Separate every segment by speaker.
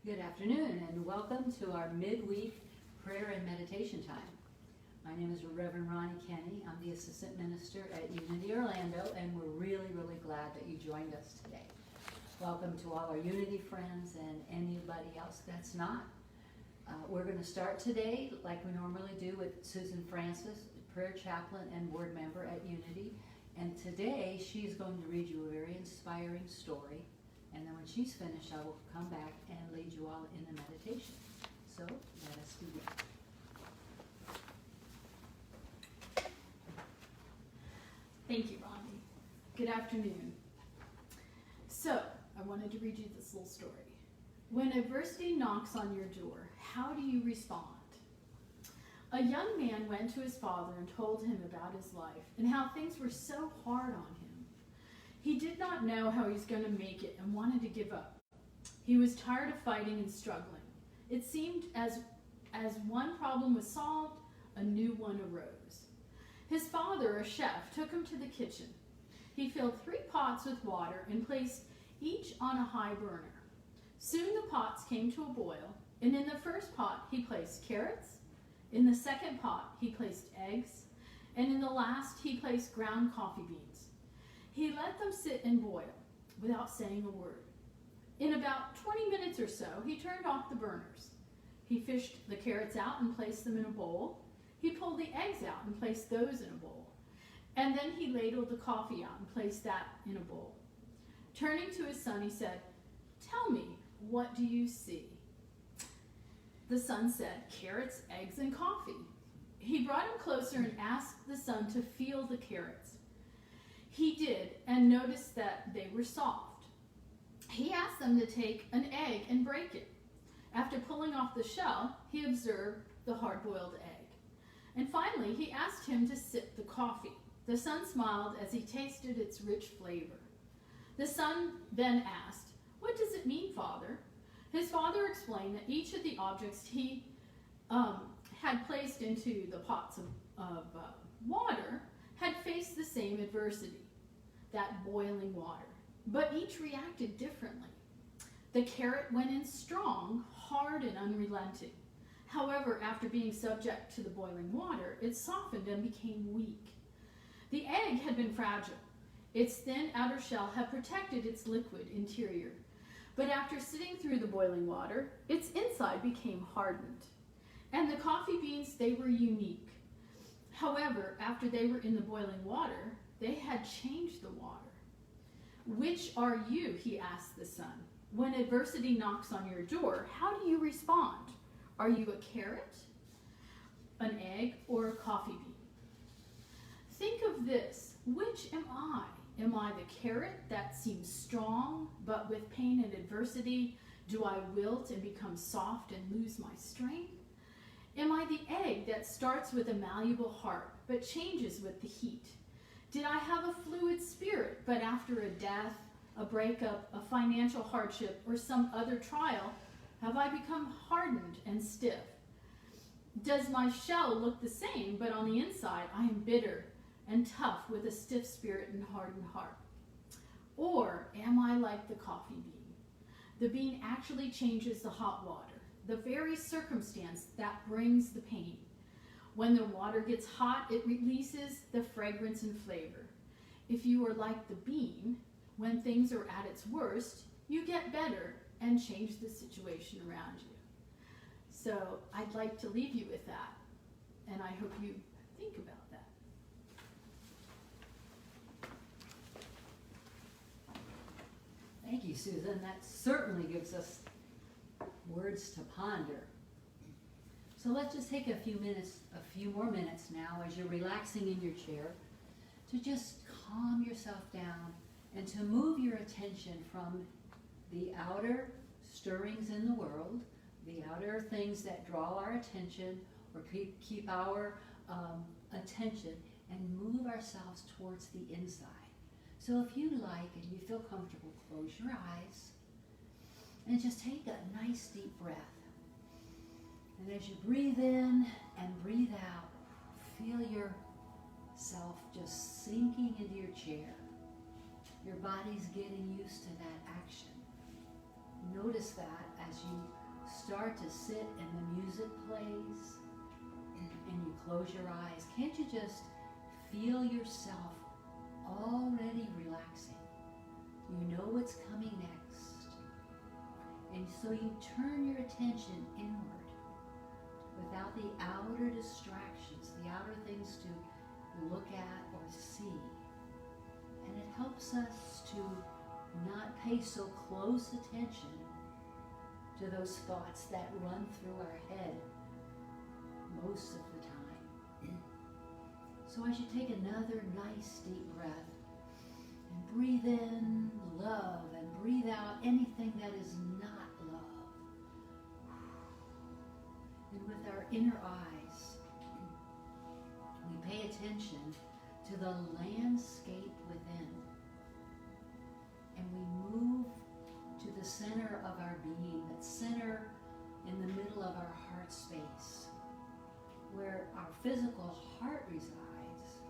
Speaker 1: Good afternoon and welcome to our midweek prayer and meditation time. My name is Reverend Ronnie Kenny. I'm the Assistant Minister at Unity Orlando, and we're really glad that you joined us today. Welcome to all our Unity friends and anybody else that's not. We're going to start today like we normally do with Susan Francis, prayer chaplain and board member at Unity. And today she's going to read you a very inspiring story. And then when she's finished, I will come back and lead you all in the meditation. So let us begin.
Speaker 2: Thank you, Ronnie. Good afternoon. So, I wanted to read you this little story. When adversity knocks on your door, how do you respond? A young man went to his father and told him about his life and how things were so hard on him. He did not know how he was going to make it and wanted to give up. He was tired of fighting and struggling. It seemed as one problem was solved, a new one arose. His father, a chef, took him to the kitchen. He filled 3 pots with water and placed each on a high burner. Soon the pots came to a boil, and in the first pot he placed carrots, in the second pot he placed eggs, and in the last he placed ground coffee beans. He let them sit and boil without saying a word. In about 20 minutes or so, he turned off the burners. He fished the carrots out and placed them in a bowl. He pulled the eggs out and placed those in a bowl. And then he ladled the coffee out and placed that in a bowl. Turning to his son, he said, "Tell me, what do you see?" The son said, "Carrots, eggs, and coffee." He brought him closer and asked the son to feel the carrots. He did, and noticed that they were soft. He asked them to take an egg and break it. After pulling off the shell, he observed the hard-boiled egg. And finally, he asked him to sip the coffee. The son smiled as he tasted its rich flavor. The son then asked, "What does it mean, Father?" His father explained that each of the objects he had placed into the pots of water had faced the same adversity, that boiling water, but each reacted differently. The carrot went in strong, hard, and unrelenting. However, after being subject to the boiling water, it softened and became weak. The egg had been fragile. Its thin outer shell had protected its liquid interior, but after sitting through the boiling water, its inside became hardened. And the coffee beans, they were unique. However, after they were in the boiling water, they had changed the water. "Which are you?" he asked the son. "When adversity knocks on your door, how do you respond? Are you a carrot, an egg, or a coffee bean?" Think of this. Which am I? Am I the carrot that seems strong, but with pain and adversity, do I wilt and become soft and lose my strength? Am I the egg that starts with a malleable heart, but changes with the heat? Did I have a fluid spirit, but after a death, a breakup, a financial hardship, or some other trial, have I become hardened and stiff? Does my shell look the same, but on the inside I am bitter and tough with a stiff spirit and hardened heart? Or am I like the coffee bean? The bean actually changes the hot water, the very circumstance that brings the pain. When the water gets hot, it releases the fragrance and flavor. If you are like the bean, when things are at its worst, you get better and change the situation around you. So I'd like to leave you with that, and I hope you think about that.
Speaker 1: Thank you, Susan. That certainly gives us words to ponder. So let's just take a few more minutes now as you're relaxing in your chair to just calm yourself down and to move your attention from the outer stirrings in the world, the outer things that draw our attention or keep our attention, and move ourselves towards the inside. So if you like and you feel comfortable, close your eyes and just take a nice deep breath. And as you breathe in and breathe out, feel yourself just sinking into your chair. Your body's getting used to that action. Notice that as you start to sit and the music plays and you close your eyes, can't you just feel yourself already relaxing? You know what's coming next. And so you turn your attention inward without the outer distractions, the outer things to look at or see. And it helps us to not pay so close attention to those thoughts that run through our head most of the time. So as you take another nice deep breath and breathe in love and breathe out anything that is not love. And with our inner eyes, we pay attention to the landscape within. And we move to the center of our being, that center in the middle of our heart space, where our physical heart resides,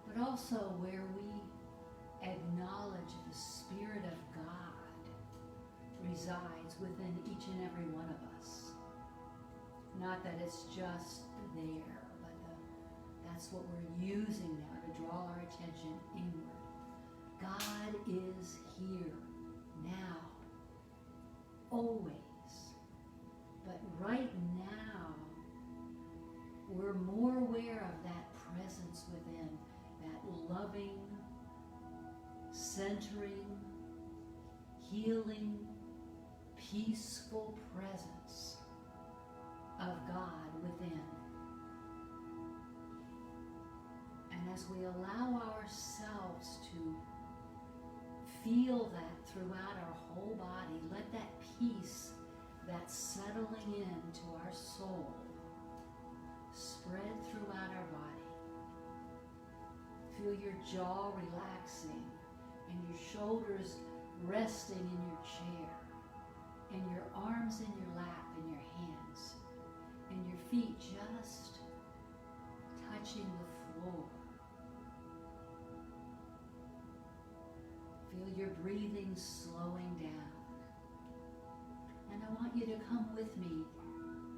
Speaker 1: but also where we acknowledge the Spirit of God resides within each and every one of us. Not that it's just there, but that's what we're using now to draw our attention inward. God is here, now, always. But right now, we're more aware of that presence within, that loving, centering, healing, peaceful presence of God within. And as we allow ourselves to feel that throughout our whole body, let that peace that's settling into our soul spread throughout our body. Feel your jaw relaxing and your shoulders resting in your chair, and your arms in your lap and your hands, and your feet just touching the floor. Feel your breathing slowing down. And I want you to come with me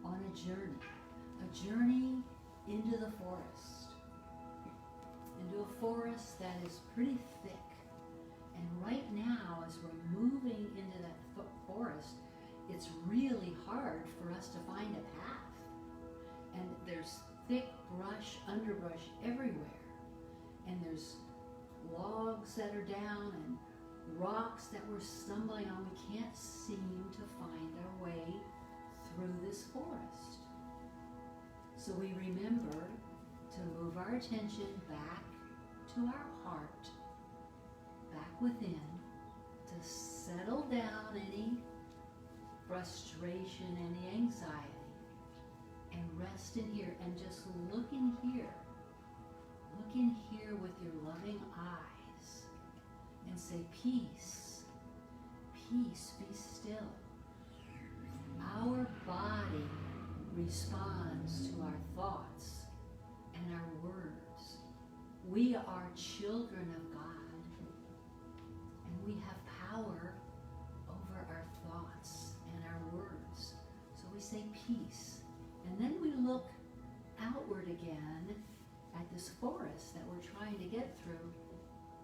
Speaker 1: on a journey into the forest, into a forest that is pretty thick. And right now, as we're moving into that forest, it's really hard for us to find a path. And there's thick brush, underbrush everywhere. And there's logs that are down and rocks that we're stumbling on. We can't seem to find our way through this forest. So we remember to move our attention back to our heart, back within, to settle down any frustration, any anxiety, and rest in here and just look in here. Look in here with your loving eyes and say, peace, peace, be still. Our body responds to our thoughts and our words. We are children of God, and we have power over our thoughts and our words. So we say peace, and then we look outward again at this forest that we're trying to get through,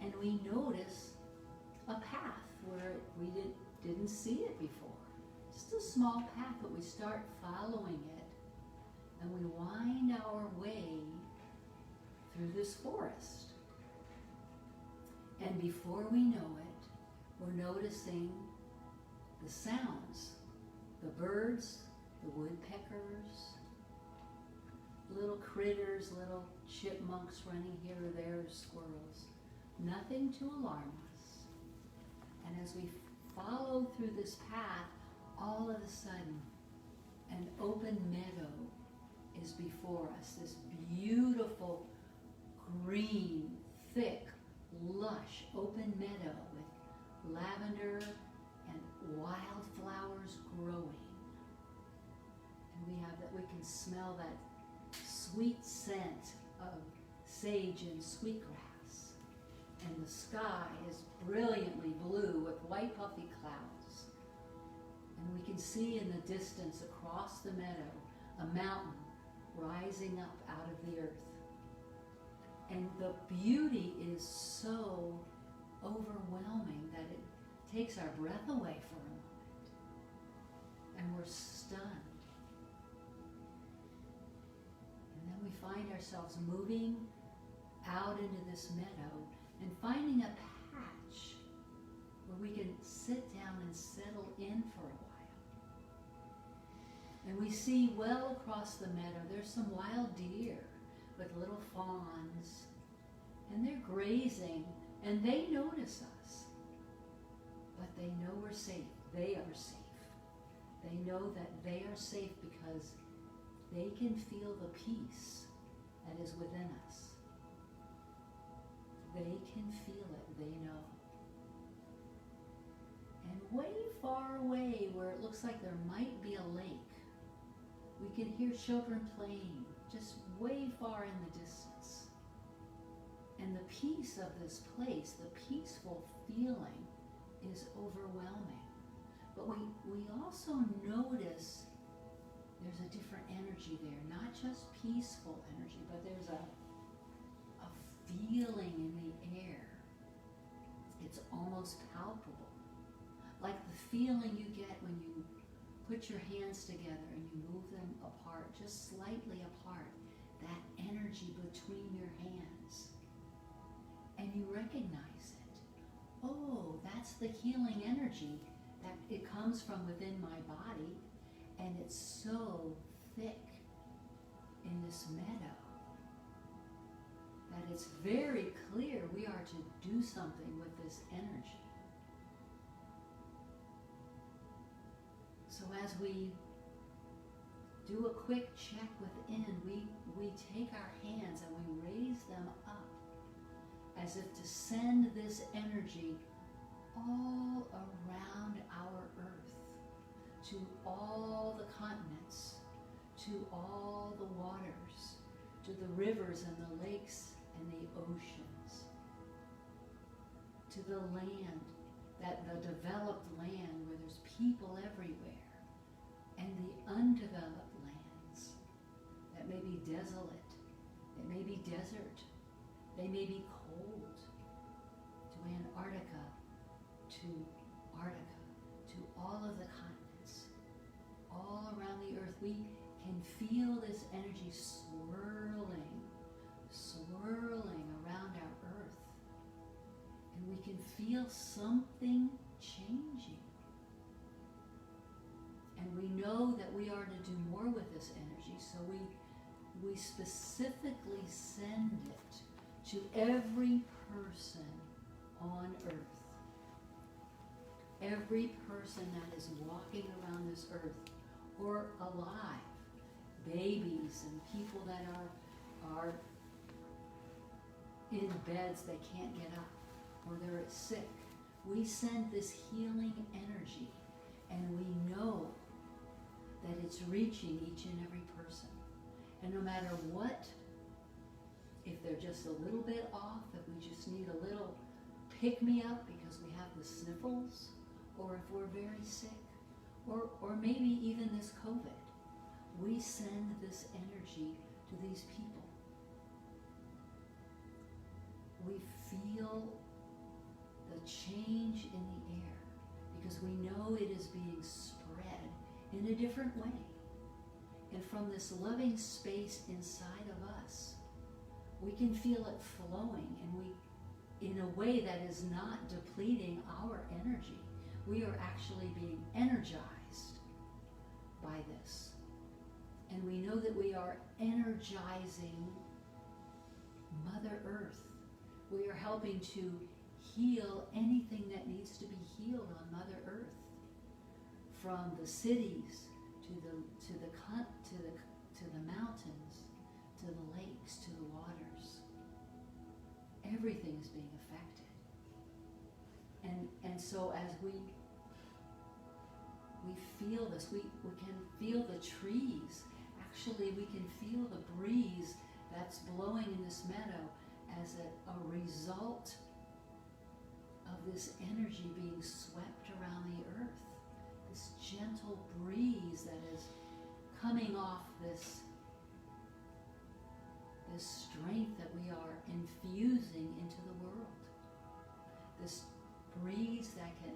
Speaker 1: and we notice a path where we didn't see it before. Just a small path, but we start following it, and we wind our way through this forest. And before we know it, we're noticing the sounds, the birds, the woodpeckers, little critters, little chipmunks running here or there, squirrels. Nothing to alarm us. And as we follow through this path, all of a sudden, an open meadow is before us. This beautiful, green, thick, lush, open meadow with lavender and wildflowers growing. And we can smell that sweet scent of sage and sweetgrass. And the sky is brilliantly blue with white puffy clouds. And we can can see in the distance across the meadow a mountain rising up out of the earth. And the beauty is so overwhelming that it takes our breath away for a moment. And we're stunned. And then we find ourselves moving out into this meadow and finding a patch where we can sit down and settle in for a while. And we see well across the meadow, there's some wild deer with little fawns, and they're grazing, and they notice us, but they know we're safe. They are safe. They know that they are safe because they can feel the peace that is within us. They can feel it, they know. And way far away, where it looks like there might be a lake, we can hear children playing, just way far in the distance. And the peace of this place, the peaceful feeling, is overwhelming. But we also notice there's a different energy there, not just peaceful energy, but there's a feeling in the air. It's almost palpable. Like the feeling you get when you put your hands together and you move them apart, just slightly apart, that energy between your hands. And you recognize it. Oh, that's the healing energy that it comes from within my body, and it's so thick in this meadow that it's very clear we are to do something with this energy. So as we do a quick check within, we take our hands and we raise them up as if to send this energy all around our earth, to all the continents, to all the waters, to the rivers and the lakes and the oceans, to the land, that the developed land where there's people everywhere, and the undeveloped lands that may be desolate, it may be desert, they may be cold, to Antarctica, to Arctica, to all of the continents, all around the earth. We can feel this energy swirling around our earth. And we can feel something changing. And we know that we are to do more with this energy, so we specifically send it to every person on earth. Every person that is walking around this earth or alive, babies and people that are in beds they can't get up or they're sick. We send this healing energy, and we know that it's reaching each and every person. And no matter what, if they're just a little bit off, if we just need a little pick-me-up because we have the sniffles, or if we're very sick, or maybe even this COVID, we send this energy to these people. We feel the change in the air because we know it is being spread in a different way. And from this loving space inside of us, we can feel it flowing, and we, in a way that is not depleting our energy. We are actually being energized by this. And we know that we are energizing Mother Earth. We are helping to heal anything that needs to be healed on Mother Earth, from the cities to the mountains, to the lakes, to the waters. Everything is being affected. And so as we feel this, we can feel the trees. Actually, we can feel the breeze that's blowing in this meadow as a result of this energy being swept around the earth. this gentle breeze that is coming off this strength that we are infusing into the world. This breeze that can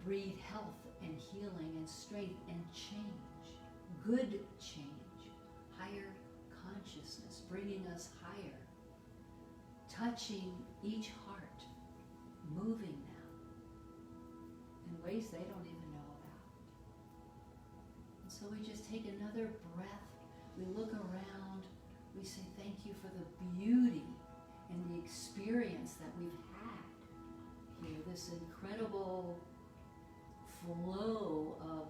Speaker 1: breathe health and healing and strength and change, good change, higher consciousness, bringing us higher, touching each heart, moving them in ways they don't even know about. And so we just take another breath. We look around, we say thank you for the beauty and the experience that we've had here, this incredible flow of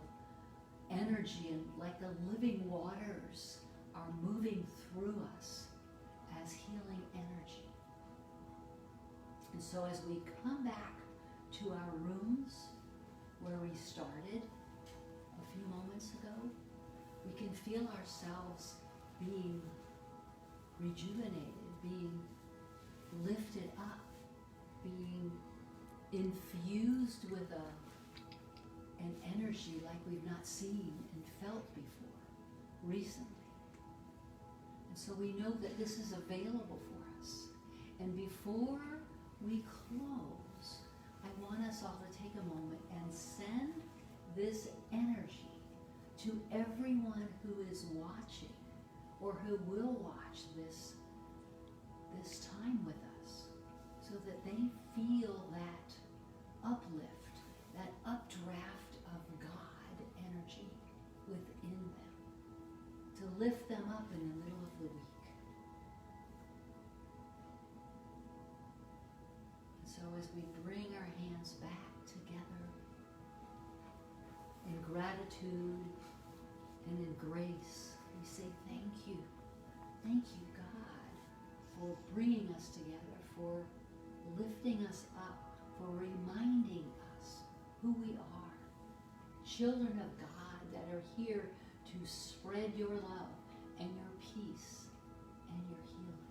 Speaker 1: energy, and like the living waters are moving through us as healing energy. And so as we come back to our rooms where we started a few moments ago, we can feel ourselves being rejuvenated, being lifted up, being infused with an energy like we've not seen and felt before recently. And so we know that this is available for us. And before we close, I want us all to take a moment and send this energy to everyone who is watching or who will watch this time with us, so that they feel that uplift, that updraft of God energy within them, to lift them up in the middle of the week. And so as we bring our hands back together in gratitude and in grace, we say thank you. Thank you, God, for bringing us together, for lifting us up, for reminding us who we are. Children of God that are here to spread your love and your peace and your healing.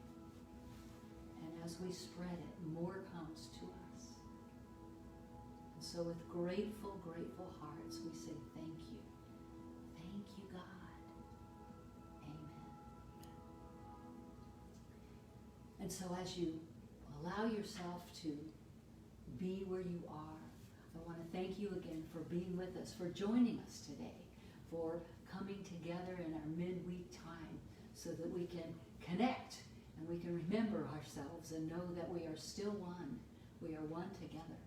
Speaker 1: And as we spread it, more comes to us. And so with grateful, grateful hearts, we say thank you. Thank you, God. Amen. And so as you allow yourself to be where you are, I want to thank you again for being with us, for joining us today, for coming together in our midweek time so that we can connect and we can remember ourselves and know that we are still one. We are one together.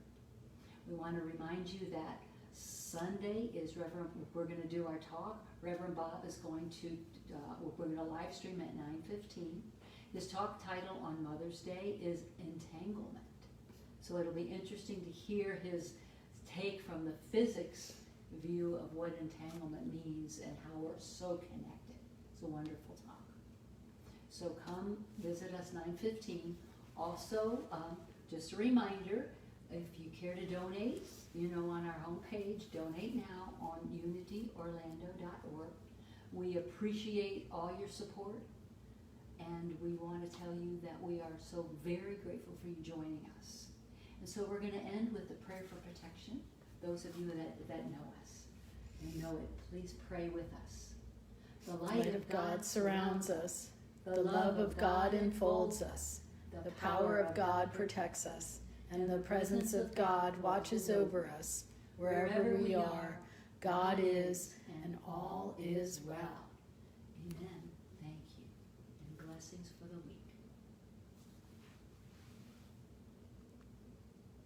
Speaker 1: We want to remind you that Sunday is we're going to do our talk. Reverend Bob is going to, we're going to live stream at 9:15. His talk title on Mother's Day is Entanglement. So it'll be interesting to hear his take from the physics view of what entanglement means and how we're so connected. It's a wonderful talk. So come visit us 9:15. Also, just a reminder, if you care to donate, on our homepage, donate now on unityorlando.org. We appreciate all your support, and we want to tell you that we are so very grateful for you joining us. And so we're going to end with a prayer for protection. Those of you that know us and know it, please pray with us. The
Speaker 3: light of God surrounds us. The love of God enfolds us. The power of God protects us. And the presence of God watches over us. Wherever we are, God is, and all is well.
Speaker 1: Amen. Thank you. And blessings for the week.